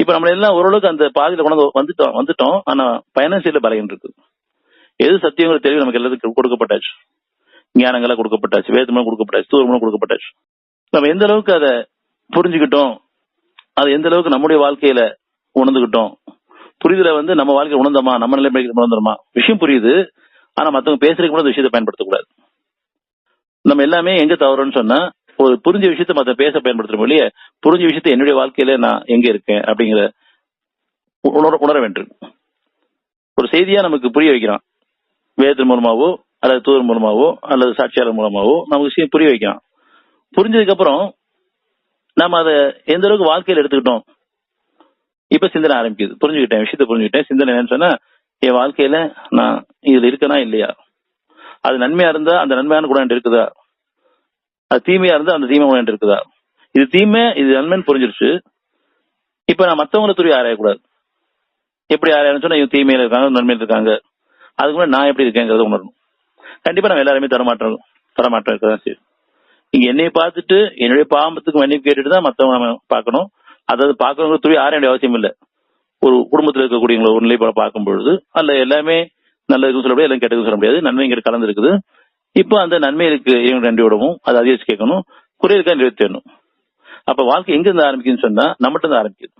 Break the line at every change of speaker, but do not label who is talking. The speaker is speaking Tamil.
இப்ப நம்ம எல்லாம் ஓரளவுக்கு அந்த பாதையில கொண்டு வந்துட்டோம். ஆனா பயணம் செய்யல பலகின்னு இருக்கு. எது சத்தியங்கிற தெளிவு நமக்கு எல்லாத்துக்கும் கொடுக்கப்பட்டாச்சு. ஞானங்களா கொடுக்கப்பட்டாச்சு, வேதமும் கொடுக்கப்பட்டாச்சு, தூரமும் கொடுக்கப்பட்டாச்சு. நம்ம எந்த அளவுக்கு அதை புரிஞ்சுக்கிட்டோம், அது எந்த அளவுக்கு நம்முடைய வாழ்க்கையில உணர்ந்துகிட்டோம், புரிதல நம்ம வாழ்க்கையை உணர்ந்தோமா, நம்ம நிலைமை உணர்ந்தோமா, விஷயம் புரியுது. ஆனா மத்தவங்க பேசுறதுக்கு கூட அந்த விஷயத்தை பயன்படுத்தக்கூடாது. நம்ம எல்லாமே எங்க தவறுன்னு சொன்னா, ஒரு புரிஞ்ச விஷயத்த மத்த பேச பயன்படுத்துறோம் இல்லையே, புரிஞ்ச விஷயத்த என்னுடைய வாழ்க்கையில நான் எங்க இருக்கேன் அப்படிங்கிற உணர வேண்டும். ஒரு செய்தியா நமக்கு புரிய வைக்கிறான், வேதத்தின் மூலமாவோ அல்லது தூதர் மூலமாவோ அல்லது சாட்சியாளர் மூலமாவோ நமக்கு விஷயம் புரிய வைக்கிறான். புரிஞ்சதுக்கு அப்புறம் நம்ம அதை எந்த அளவுக்கு வாழ்க்கையில எடுத்துக்கிட்டோம். இப்ப சிந்தனை ஆரம்பிக்குது. புரிஞ்சுக்கிட்டேன், விஷயத்த புரிஞ்சுக்கிட்டேன். சிந்தனை என்னன்னு சொன்னா, என் வாழ்க்கையில நான் இதுல இருக்கனா இல்லையா, அது நன்மையா இருந்தா அந்த நன்மையான குணம் இருக்குதா, அது தீமையா இருந்தா அந்த தீமை குணம் இருக்குதா, இது தீமை இது நன்மைன்னு புரிஞ்சிருச்சு. இப்ப நான் மத்தவங்களை துறை ஆராயக்கூடாது. எப்படி ஆராயணும்னு சொன்னா, இவங்க தீமையில இருக்காங்க, நன்மையில இருக்காங்க, அதுக்கு முன்னாடி நான் எப்படி இருக்கேங்கிறத உணரணும். கண்டிப்பா நம்ம எல்லாருமே தரமாற்றம் இருக்கதான் செய்யும். இங்க என்னைய பார்த்துட்டு என்னுடைய பாம்பத்துக்கு மன்னிப்பு கேட்டுட்டு தான் மத்தவங்க நம்ம பார்க்கணும். அதாவது பார்க்கறவங்க துறை ஆராய வேண்டிய அவசியம் இல்லை. ஒரு குடும்பத்தில் இருக்கக்கூடியவங்களை ஒரு நிலை பார்க்கும் பொழுது அல்ல எல்லாமே நல்லதுன்னு சொல்ல முடியாது, எல்லாம் கெட்டதுன்னு சொல்ல முடியாது. நன்மை இங்க கலந்து இருக்குது. இப்போ அந்த நன்மைகளுக்கு நன்றி விடவும், அதை அதிகரிச்சு கேட்கணும், குறையிருக்கா நிறைவேற்றணும். அப்ப வாழ்க்கை எங்க இருந்து ஆரம்பிக்குதுன்னு சொன்னா நம்மகிட்ட இருந்து ஆரம்பிக்குது.